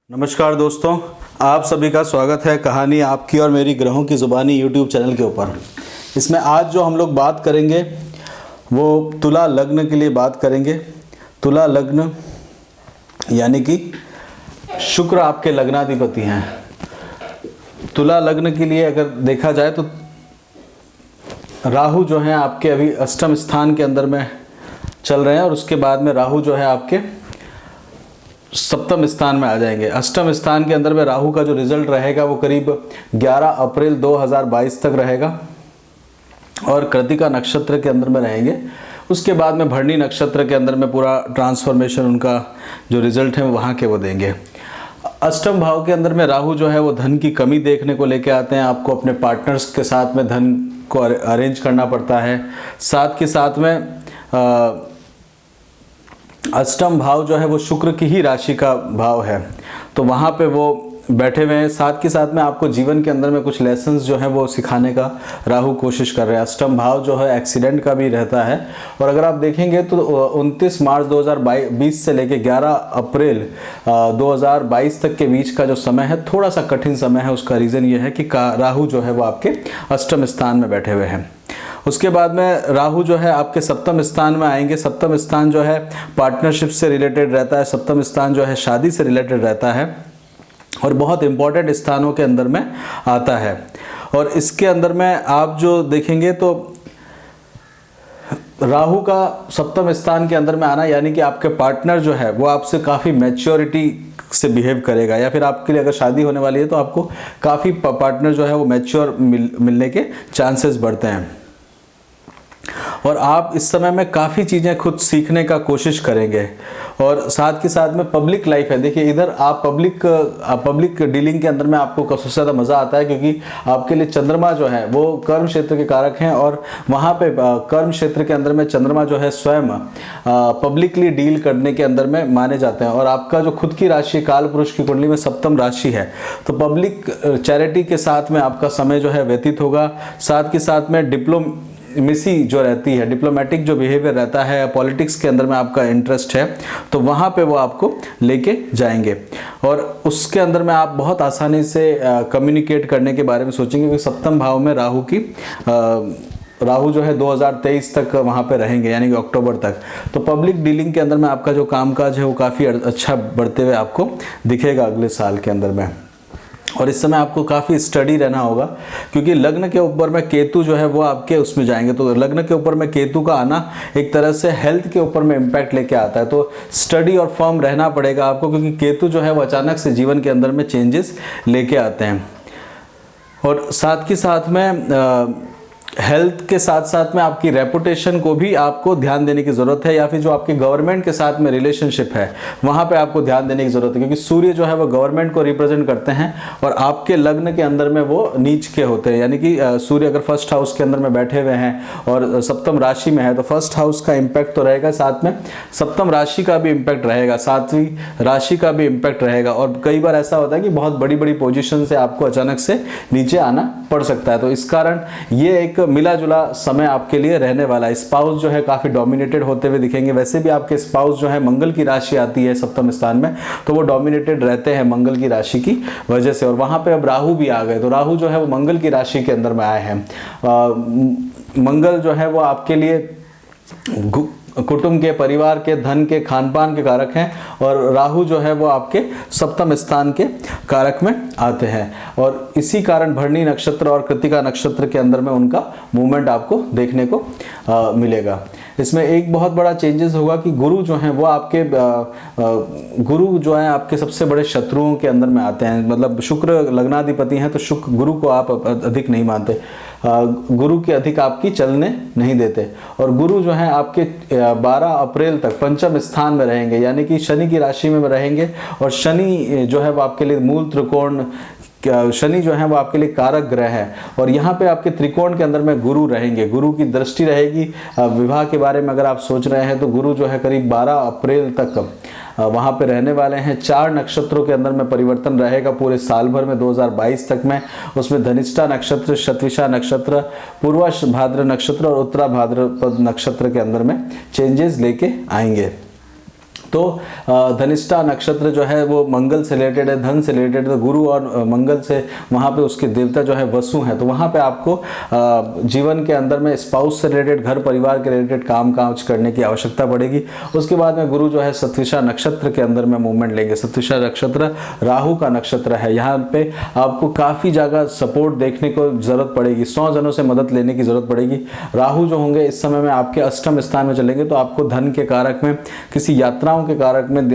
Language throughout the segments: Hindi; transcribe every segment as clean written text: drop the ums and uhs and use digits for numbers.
नमस्कार दोस्तों, आप सभी का स्वागत है कहानी आपकी और मेरी ग्रहों की ज़ुबानी यूट्यूब चैनल के ऊपर। इसमें आज जो हम लोग बात करेंगे वो तुला लग्न के लिए बात करेंगे। तुला लग्न यानी कि शुक्र आपके लग्नाधिपति हैं। तुला लग्न के लिए अगर देखा जाए तो राहु जो है आपके अभी अष्टम स्थान के अंदर में चल रहे हैं और उसके बाद में राहु जो है आपके सप्तम स्थान में आ जाएंगे। अष्टम स्थान के अंदर में राहु का जो रिजल्ट रहेगा वो करीब 11 अप्रैल 2022 तक रहेगा और कृतिका नक्षत्र के अंदर में रहेंगे। उसके बाद में भरणी नक्षत्र के अंदर में पूरा ट्रांसफॉर्मेशन उनका जो रिजल्ट है वहाँ के वो देंगे। अष्टम भाव के अंदर में राहु जो है वो धन की कमी देखने को लेके आते हैं। आपको अपने पार्टनर्स के साथ में धन को अरेंज करना पड़ता है। साथ के साथ में अष्टम भाव जो है वो शुक्र की ही राशि का भाव है, तो वहाँ पे वो बैठे हुए हैं। साथ के साथ में आपको जीवन के अंदर में कुछ लेसन्स जो है वो सिखाने का राहु कोशिश कर रहे हैं। अष्टम भाव जो है एक्सीडेंट का भी रहता है और अगर आप देखेंगे तो 29 मार्च 2020 से लेके 11 अप्रैल 2022 तक के बीच का जो समय है थोड़ा सा कठिन समय है। उसका रीज़न ये है कि राहु जो है वो आपके अष्टम स्थान में बैठे हुए हैं। उसके बाद में राहु जो है आपके सप्तम स्थान में आएंगे। सप्तम स्थान जो है पार्टनरशिप से रिलेटेड रहता है। सप्तम स्थान जो है शादी से रिलेटेड रहता है और बहुत इंपॉर्टेंट स्थानों के अंदर में आता है। और इसके अंदर में आप जो देखेंगे तो राहु का सप्तम स्थान के अंदर में आना यानी कि आपके पार्टनर जो है वो आपसे काफ़ी मैच्योरिटी से बिहेव करेगा, या फिर आपके लिए अगर शादी होने वाली है तो आपको काफ़ी पार्टनर जो है वो मैच्योर मिलने के चांसेस बढ़ते हैं। और आप इस समय में काफ़ी चीज़ें खुद सीखने का कोशिश करेंगे। और साथ के साथ में पब्लिक लाइफ है। देखिए इधर आप पब्लिक डीलिंग के अंदर में आपको सबसे ज़्यादा मज़ा आता है क्योंकि आपके लिए चंद्रमा जो है वो कर्म क्षेत्र के कारक हैं और वहाँ पे कर्म क्षेत्र के अंदर में चंद्रमा जो है स्वयं पब्लिकली डील करने के अंदर में माने जाते हैं। और आपका जो खुद की राशि काल पुरुष की कुंडली में सप्तम राशि है तो पब्लिक चैरिटी के साथ में आपका समय जो है व्यतीत होगा। साथ के साथ में डिप्लोमेसी जो रहती है, डिप्लोमेटिक जो बिहेवियर रहता है, पॉलिटिक्स के अंदर में आपका इंटरेस्ट है तो वहाँ पे वो आपको लेके जाएंगे। और उसके अंदर में आप बहुत आसानी से कम्युनिकेट करने के बारे में सोचेंगे क्योंकि सप्तम भाव में राहु जो है 2023 तक वहाँ पे रहेंगे यानी कि अक्टूबर तक। तो पब्लिक डीलिंग के अंदर में आपका जो कामकाज है वो काफ़ी अच्छा बढ़ते हुए आपको दिखेगा अगले साल के अंदर में। और इस समय आपको काफ़ी स्टडी रहना होगा क्योंकि लग्न के ऊपर में केतु जो है वो आपके उसमें जाएंगे। तो लग्न के ऊपर में केतु का आना एक तरह से हेल्थ के ऊपर में इम्पैक्ट लेके आता है। तो स्टडी और फर्म रहना पड़ेगा आपको क्योंकि केतु जो है वो अचानक से जीवन के अंदर में चेंजेस लेके आते हैं। और साथ के साथ में हेल्थ के साथ साथ में आपकी रेपुटेशन को भी आपको ध्यान देने की ज़रूरत है, या फिर जो आपके गवर्नमेंट के साथ में रिलेशनशिप है वहाँ पे आपको ध्यान देने की ज़रूरत है क्योंकि सूर्य जो है वो गवर्नमेंट को रिप्रेजेंट करते हैं और आपके लग्न के अंदर में वो नीच के होते हैं। यानी कि सूर्य अगर फर्स्ट हाउस के अंदर में बैठे हुए हैं और सप्तम राशि में है तो फर्स्ट हाउस का इम्पैक्ट तो रहेगा, साथ में सप्तम राशि का भी इम्पैक्ट रहेगा, सातवीं राशि का भी इम्पैक्ट रहेगा। और कई बार ऐसा होता है कि बहुत बड़ी बड़ी पोजिशन से आपको अचानक से नीचे आना पड़ सकता है। तो इस कारण ये एक मिला जुला समय आपके लिए रहने वाला है। स्पाउस जो है काफी डोमिनेटेड होते हुए दिखेंगे। वैसे भी आपके स्पाउस जो है मंगल की राशि आती है सप्तम स्थान में तो वो डोमिनेटेड रहते हैं मंगल की राशि की वजह से। और वहां पे अब राहु भी आ गए तो राहु जो है वो मंगल की राशि के अंदर में आए हैं। मंगल जो है वो आपके लिए कुटुंब के, परिवार के, धन के, खान पान के कारक हैं और राहु जो है वो आपके सप्तम स्थान के कारक में आते हैं। और इसी कारण भरणी नक्षत्र और कृतिका नक्षत्र के अंदर में उनका मूवमेंट आपको देखने को मिलेगा। इसमें एक बहुत बड़ा चेंजेस होगा कि गुरु जो हैं वो आपके गुरु जो है आपके सबसे बड़े शत्रुओं के अंदर में आते हैं। मतलब शुक्र लग्नाधिपति हैं तो शुक्र गुरु को आप अधिक नहीं मानते, गुरु के अधिक आपकी चलने नहीं देते। और गुरु जो है आपके 12 अप्रैल तक पंचम स्थान में रहेंगे यानी कि शनि की राशि में रहेंगे। और शनि जो है वो आपके लिए मूल त्रिकोण, शनि जो है वो आपके लिए कारक ग्रह है और यहाँ पे आपके त्रिकोण के अंदर में गुरु रहेंगे, गुरु की दृष्टि रहेगी। विवाह के बारे में अगर आप सोच रहे हैं तो गुरु जो है करीब 12 अप्रैल तक वहाँ पे रहने वाले हैं। 4 नक्षत्रों के अंदर में परिवर्तन रहेगा पूरे साल भर में 2022 तक में। उसमें धनिष्ठा नक्षत्र, शतविषा नक्षत्र, पूर्वाभाद्र नक्षत्र और उत्तराभाद्र नक्षत्र के अंदर में चेंजेस लेके आएंगे। तो धनिष्ठा नक्षत्र जो है वो मंगल से रिलेटेड है, धन से रिलेटेड, तो गुरु और मंगल से वहाँ पे उसके देवता जो है वसु हैं, तो वहाँ पे आपको जीवन के अंदर में स्पाउस से रिलेटेड, घर परिवार के रिलेटेड काम काज करने की आवश्यकता पड़ेगी। उसके बाद में गुरु जो है सतविषा नक्षत्र के अंदर में मूवमेंट लेंगे। सतविषा नक्षत्र राहु का नक्षत्र है, यहाँ पे आपको काफ़ी जगह सपोर्ट देखने को जरूरत पड़ेगी, 100 जनों से मदद लेने की जरूरत पड़ेगी। राहु जो होंगे इस समय में आपके अष्टम स्थान में चलेंगे, तो आपको धन के कारक में, किसी यात्राओं के कारक में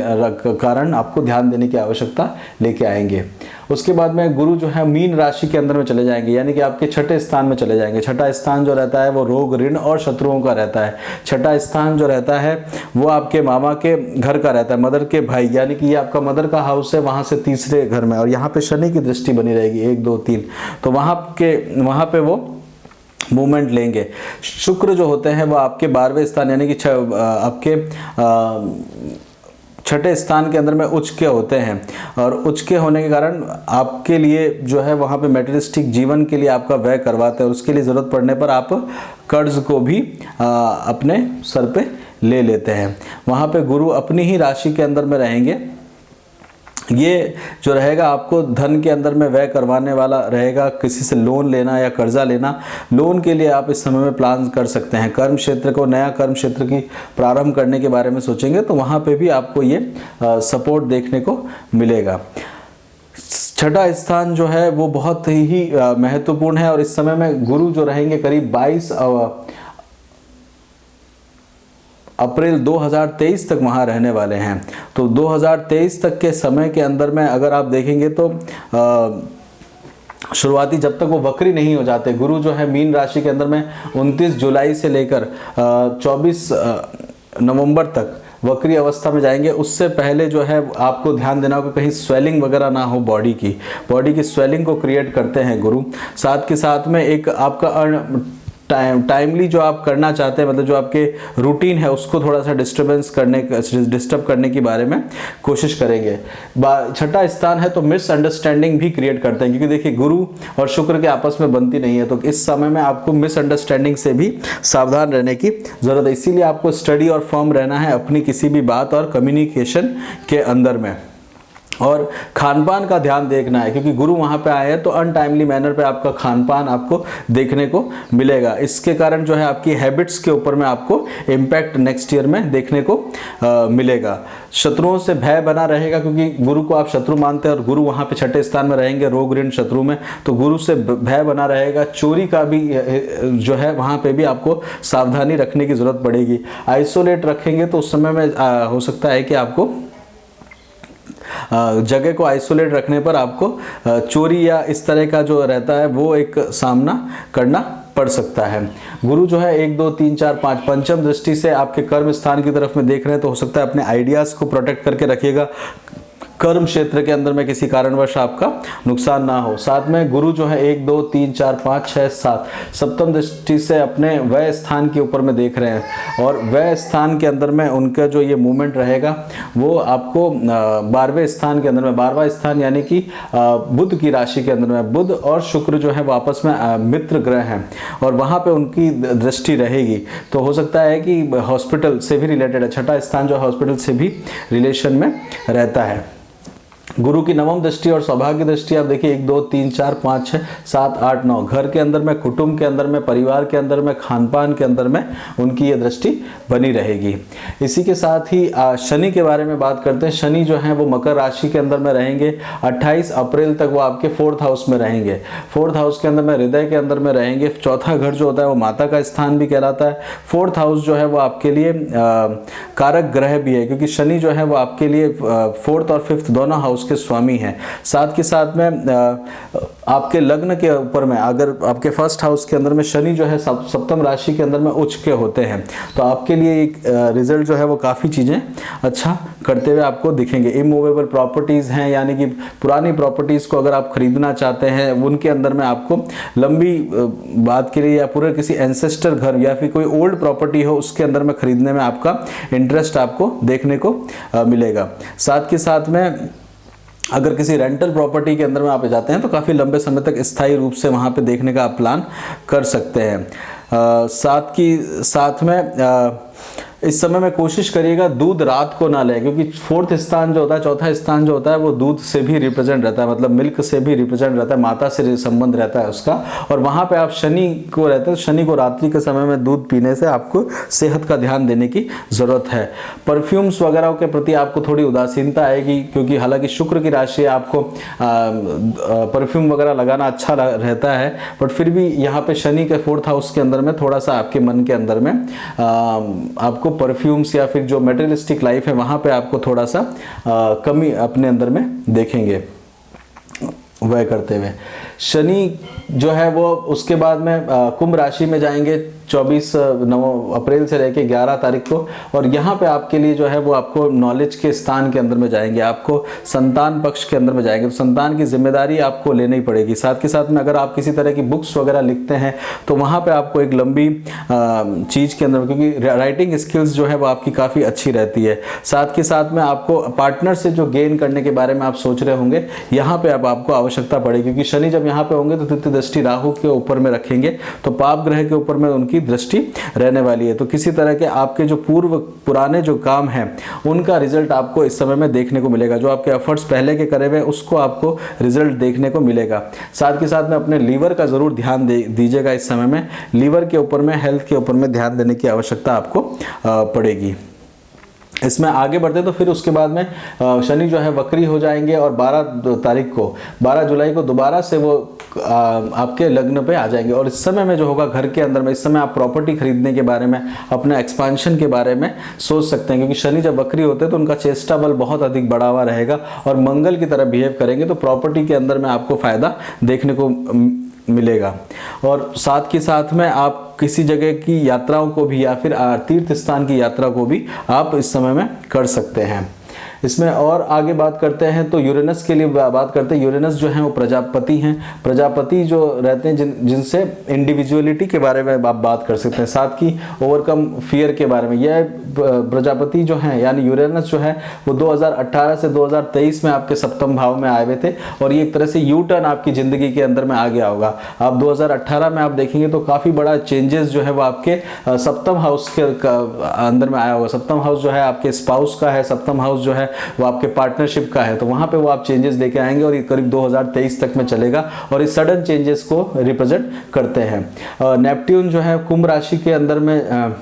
कारण आपको ध्यान देने की आवश्यकता लेके आएंगे। उसके बाद में गुरु जो है मीन राशि के अंदर में चले जाएंगे, यानी कि आपके छठे स्थान में चले जाएंगे। छठा स्थान जो रहता है वो रोग, ऋण और शत्रुओं का रहता है। छठा स्थान जो रहता है वो आपके मामा के घर का रहता है, मदर के भाई, यानी कि ये आपका मदर का हाउस है, वहां से तीसरे घर में, और यहाँ पे शनि की दृष्टि बनी रहेगी 1 2 3, तो वहां पे वो मूवमेंट लेंगे। शुक्र जो होते हैं वो आपके 12वें स्थान यानी कि आपके छठे स्थान के अंदर में उच्च के होते हैं, और उच्च के होने के कारण आपके लिए जो है वहाँ पे मेटेरियलिस्टिक जीवन के लिए आपका व्यय करवाते हैं, और उसके लिए ज़रूरत पड़ने पर आप कर्ज को भी अपने सर पे ले लेते हैं। वहाँ पे गुरु अपनी ही राशि के अंदर में रहेंगे। ये जो रहेगा आपको धन के अंदर में व्यय करवाने वाला रहेगा, किसी से लोन लेना या कर्जा लेना। लोन के लिए आप इस समय में प्लान कर सकते हैं। कर्म क्षेत्र को, नया कर्म क्षेत्र की प्रारंभ करने के बारे में सोचेंगे तो वहाँ पे भी आपको ये सपोर्ट देखने को मिलेगा। छठा स्थान जो है वो बहुत ही महत्वपूर्ण है, और इस समय में गुरु जो रहेंगे करीब 22 अप्रैल 2023 तक वहाँ रहने वाले हैं। तो 2023 तक के समय के अंदर में अगर आप देखेंगे तो शुरुआती, जब तक वो वक्री नहीं हो जाते, गुरु जो है मीन राशि के अंदर में 29 जुलाई से लेकर 24 नवंबर तक वक्री अवस्था में जाएंगे। उससे पहले जो है आपको ध्यान देना होगा कहीं स्वेलिंग वगैरह ना हो, बॉडी की स्वेलिंग को क्रिएट करते हैं गुरु। साथ के साथ में एक आपका टाइमली जो आप करना चाहते हैं, मतलब जो आपके रूटीन है उसको थोड़ा सा डिस्टर्ब करने के बारे में कोशिश करेंगे। छठा स्थान है तो मिसअंडरस्टैंडिंग भी क्रिएट करते हैं, क्योंकि देखिए गुरु और शुक्र के आपस में बनती नहीं है, तो इस समय में आपको मिसअंडरस्टैंडिंग से भी सावधान रहने की जरूरत है। इसीलिए आपको स्टडी और फर्म रहना है अपनी किसी भी बात और कम्युनिकेशन के अंदर में, और खान पान का ध्यान देखना है, क्योंकि गुरु वहाँ पे आए हैं तो अनटाइमली मैनर पे आपका खान पान आपको देखने को मिलेगा। इसके कारण जो है आपकी हैबिट्स के ऊपर में आपको इम्पैक्ट नेक्स्ट ईयर में देखने को मिलेगा। शत्रुओं से भय बना रहेगा, क्योंकि गुरु को आप शत्रु मानते हैं और गुरु वहाँ पे छठे स्थान में रहेंगे, रोग ऋण शत्रु में, तो गुरु से भय बना रहेगा। चोरी का भी जो है वहाँ पे भी आपको सावधानी रखने की जरूरत पड़ेगी। आइसोलेट रखेंगे तो उस समय में हो सकता है कि आपको जगह को आइसोलेट रखने पर आपको चोरी या इस तरह का जो रहता है वो एक सामना करना पड़ सकता है। गुरु जो है 1 2 3 4 5 पंचम दृष्टि से आपके कर्म स्थान की तरफ में देख रहे हैं, तो हो सकता है अपने आइडियाज को प्रोटेक्ट करके रखिएगा, कर्म क्षेत्र के अंदर में किसी कारणवश आपका नुकसान ना हो। साथ में गुरु जो है 1 2 3 4 5 6 7 सप्तम दृष्टि से अपने व्यय स्थान के ऊपर में देख रहे हैं, और व्यय स्थान के अंदर में उनका जो ये मूवमेंट रहेगा वो आपको 12वें स्थान के अंदर में, 12वां स्थान यानी कि बुध की राशि के अंदर में, बुध और शुक्र जो है वो आपस में मित्र ग्रह हैं, और वहाँ पे उनकी दृष्टि रहेगी। तो हो सकता है कि हॉस्पिटल से भी रिलेटेड है, छठा स्थान जो है हॉस्पिटल से भी रिलेशन में रहता है। गुरु की नवम दृष्टि और सौभाग्य दृष्टि आप देखिए 1 2 3 4 5 6 7 8 9 घर के अंदर में, कुटुंब के अंदर में, परिवार के अंदर में, खान पान के अंदर में उनकी ये दृष्टि बनी रहेगी। इसी के साथ ही शनि के बारे में बात करते हैं। शनि जो है वो मकर राशि के अंदर में रहेंगे, 28 अप्रैल तक वो आपके 4th हाउस में रहेंगे। 4th हाउस के अंदर में हृदय के अंदर में रहेंगे। चौथा घर जो होता है वो माता का स्थान भी कहलाता है। 4th हाउस जो है वो आपके लिए कारक ग्रह भी है, क्योंकि शनि जो है वो आपके लिए 4th और 5th दोनों हाउस के स्वामी हैं। साथ के साथ में आपके लग्न के ऊपर में अगर आपके 1st हाउस के अंदर में शनि जो है सप्तम राशि के अंदर में उच्च के होते हैं, तो आपके लिए एक रिजल्ट जो है वो काफ़ी चीज़ें अच्छा करते हुए आपको दिखेंगे। इमूवेबल प्रॉपर्टीज़ हैं, यानी कि पुरानी प्रॉपर्टीज़ को अगर आप खरीदना चाहते हैं, उनके अंदर में आपको लंबी बात के लिए या पूरे किसी एंसेस्टर घर या फिर कोई ओल्ड प्रॉपर्टी हो उसके अंदर में खरीदने में आपका इंटरेस्ट आपको देखने को मिलेगा। साथ के साथ में अगर किसी रेंटल प्रॉपर्टी के अंदर में आप जाते हैं तो काफ़ी लंबे समय तक स्थायी रूप से वहाँ पे देखने का आप प्लान कर सकते हैं। साथ में इस समय में कोशिश करिएगा दूध रात को ना लें, क्योंकि फोर्थ स्थान जो होता है, चौथा स्थान जो होता है वो दूध से भी रिप्रेजेंट रहता है, मतलब मिल्क से भी रिप्रेजेंट रहता है, माता से संबंध रहता है उसका। और वहाँ पे आप शनि को रहते हैं, शनि को रात्रि के समय में दूध पीने से आपको सेहत का ध्यान देने की ज़रूरत है। परफ्यूम्स वगैरह के प्रति आपको थोड़ी उदासीनता आएगी, क्योंकि हालांकि शुक्र की राशि है, आपको परफ्यूम वगैरह लगाना अच्छा रहता है, बट फिर भी यहाँ पे शनि के फोर्थ हाउस के अंदर में थोड़ा सा आपके मन के अंदर में आपको परफ्यूम्स या फिर जो मटेरियलिस्टिक लाइफ है वहाँ पे आपको थोड़ा सा कमी अपने अंदर में देखेंगे वह करते हुए। शनि जो है वो उसके बाद में कुंभ राशि में जाएंगे 24 अप्रैल से लेकर 11 तारीख को, और यहाँ पे आपके लिए जो है वो आपको नॉलेज के स्थान के अंदर में जाएंगे, आपको संतान पक्ष के अंदर में जाएंगे, तो संतान की जिम्मेदारी आपको लेनी पड़ेगी। साथ के साथ में अगर आप किसी तरह की बुक्स वगैरह लिखते हैं तो वहाँ पे आपको एक लंबी चीज़ के अंदर, क्योंकि राइटिंग स्किल्स जो है वो आपकी काफ़ी अच्छी रहती है। साथ के साथ में आपको पार्टनर से जो गेन करने के बारे में आप सोच रहे होंगे, यहाँ पे अब आपको आवश्यकता पड़ेगी, क्योंकि शनि जब यहाँ पे होंगे तो तृतीय दृष्टि राहु के ऊपर में रखेंगे, तो पाप ग्रह के ऊपर में उनकी दृष्टि रहने वाली है। तो किसी तरह के आपके जो पुराने जो काम हैं उनका रिजल्ट आपको इस समय में देखने को मिलेगा, जो आपके एफर्ट्स पहले के करे हुए उसको आपको रिजल्ट देखने को मिलेगा। साथ के साथ में अपने लीवर का जरूर ध्यान दीजिएगा इस समय में, लीवर के ऊपर में, हेल्थ के ऊपर में ध्यान देने की आवश्यकता आपको पड़ेगी। इसमें आगे बढ़ते तो फिर उसके बाद में शनि जो है वक्री हो जाएंगे, और 12 जुलाई को दोबारा से वो आपके लग्न पे आ जाएंगे। और इस समय में जो होगा घर के अंदर में, इस समय आप प्रॉपर्टी खरीदने के बारे में, अपने एक्सपेंशन के बारे में सोच सकते हैं, क्योंकि शनि जब वक्री होते हैं तो उनका चेष्टा बल बहुत अधिक बढ़ा हुआ रहेगा और मंगल की तरह बिहेव करेंगे, तो प्रॉपर्टी के अंदर में आपको फायदा देखने को मिलेगा। और साथ के साथ में आप किसी जगह की यात्राओं को भी या फिर तीर्थ स्थान की यात्रा को भी आप इस समय में कर सकते हैं। इसमें और आगे बात करते हैं तो यूरेनस के लिए बात करते हैं। यूरेनस जो है वो प्रजापति हैं, प्रजापति जो रहते हैं जिनसे इंडिविजुअलिटी के बारे में आप बात कर सकते हैं, साथ की ओवरकम फियर के बारे में। यह प्रजापति जो हैं यानी यूरेनस जो है वो 2018 से 2023 में आपके सप्तम भाव में आए हुए थे, और ये एक तरह से यू टर्न आपकी ज़िंदगी के अंदर में आ गया होगा। आप 2018 में आप देखेंगे तो काफ़ी बड़ा चेंजेस जो है वो आपके सप्तम हाउस के अंदर में आया होगा। सप्तम हाउस जो है आपके स्पाउस का है, सप्तम हाउस जो है वो आपके पार्टनरशिप का है, तो वहां पे वो आप चेंजेस लेके आएंगे, और ये करीब 2023 तक में चलेगा, और इस सडन चेंजेस को रिप्रेजेंट करते हैं। नेपट्यून जो है कुंभ राशि के अंदर में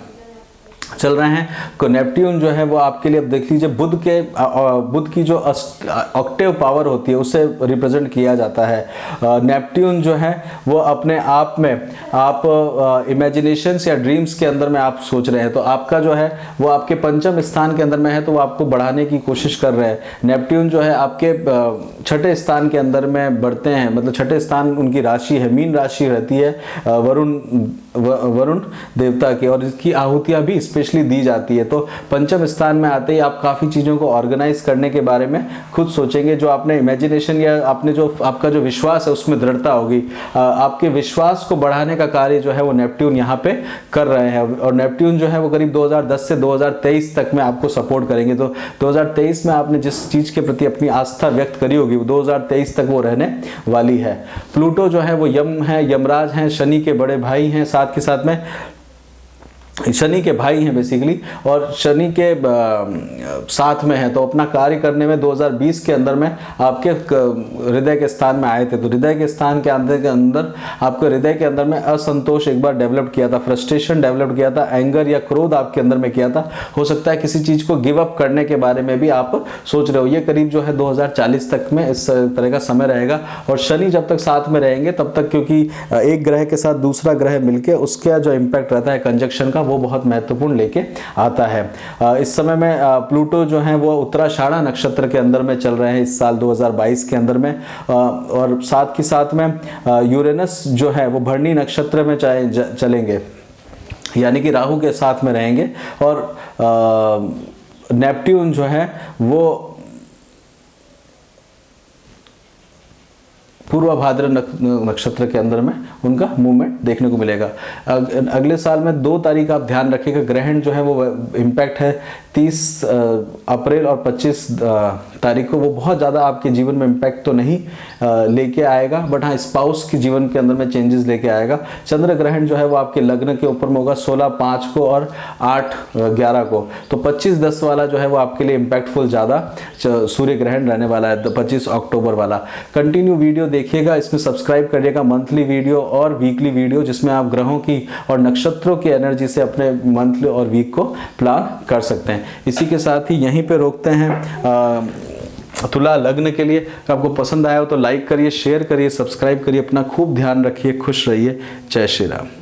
चल रहे हैं, तो नेपट्यून जो है वो आपके लिए, अब देख लीजिए, बुध की जो ऑक्टेव पावर होती है उसे रिप्रेजेंट किया जाता है। नेपट्यून जो है वो अपने आप में आप इमेजिनेशंस या ड्रीम्स के अंदर में आप सोच रहे हैं, तो आपका जो है वो आपके पंचम स्थान के अंदर में है, तो वो आपको बढ़ाने की कोशिश कर रहे हैं। नेपट्यून जो है आपके छठे स्थान के अंदर में बढ़ते हैं, मतलब छठे स्थान उनकी राशि है, मीन राशि रहती है वरुण देवता की, और इसकी आहुतियां भी स्पेशली दी जाती है। तो पंचम स्थान में आते ही आप काफ़ी चीज़ों को ऑर्गेनाइज करने के बारे में खुद सोचेंगे, जो आपने इमेजिनेशन या आपने जो आपका जो विश्वास है उसमें दृढ़ता होगी। आपके विश्वास को बढ़ाने का कार्य जो है वो नेपट्यून यहाँ पे कर रहे हैं, और नेपट्यून जो है वो करीब 2010 से 2023 तक में आपको सपोर्ट करेंगे। तो 2023 में आपने जिस चीज़ के प्रति अपनी आस्था व्यक्त करी होगी वो 2023 तक वो रहने वाली है। प्लूटो जो है वो यम है, यमराज हैं, शनि के बड़े भाई हैं, साथ के साथ में शनि के भाई हैं बेसिकली, और शनि के साथ में है, तो अपना कार्य करने में 2020 के अंदर में आपके हृदय के स्थान में आए थे। तो हृदय के स्थान के अंदर आपके हृदय के अंदर में असंतोष एक बार डेवलप किया था, फ्रस्ट्रेशन डेवलप किया था, एंगर या क्रोध आपके अंदर में किया था। हो सकता है किसी चीज़ को गिव अप करने के बारे में भी आप सोच रहे हो। ये करीब जो है 2040 तक में इस तरह का समय रहेगा, और शनि जब तक साथ में रहेंगे तब तक, क्योंकि एक ग्रह के साथ दूसरा ग्रह मिलकर उसका जो इम्पैक्ट रहता है कंजक्शन का, वो बहुत महत्वपूर्ण लेके आता है। इस समय में प्लूटो जो है वो उत्तराषाढ़ा नक्षत्र के अंदर में चल रहे हैं इस साल 2022 के अंदर में, और साथ के साथ में यूरेनस जो है वो भरणी नक्षत्र में चलेंगे, यानी कि राहु के साथ में रहेंगे, और नेपट्यून जो है वो पूर्व भाद्र नक्षत्र के अंदर में उनका मूवमेंट देखने को मिलेगा। अगले साल में 2 तारीख आप ध्यान रखिएगा, ग्रहण जो है वो इम्पैक्ट है 30 अप्रैल और 25 तारीख को वो बहुत ज़्यादा आपके जीवन में इम्पैक्ट तो नहीं लेके आएगा, बट हाँ स्पाउस के जीवन के अंदर में चेंजेस लेके आएगा। चंद्र ग्रहण जो है वो आपके लग्न के ऊपर में होगा 16/5 को और 8/11 को। तो 25/10 वाला जो है वो आपके लिए इम्पैक्टफुल ज़्यादा सूर्य ग्रहण रहने वाला है, 25 अक्टूबर वाला। कंटिन्यू वीडियो देखिएगा, इसमें सब्सक्राइब करिएगा, मंथली वीडियो और वीकली वीडियो, जिसमें आप ग्रहों की और नक्षत्रों की एनर्जी से अपने मंथली और वीक को प्लान कर सकते हैं। इसी के साथ ही यहीं पे रोकते हैं तुला लग्न के लिए। आपको पसंद आया हो तो लाइक करिए, शेयर करिए, सब्सक्राइब करिए, अपना खूब ध्यान रखिए, खुश रहिए। जय श्री राम।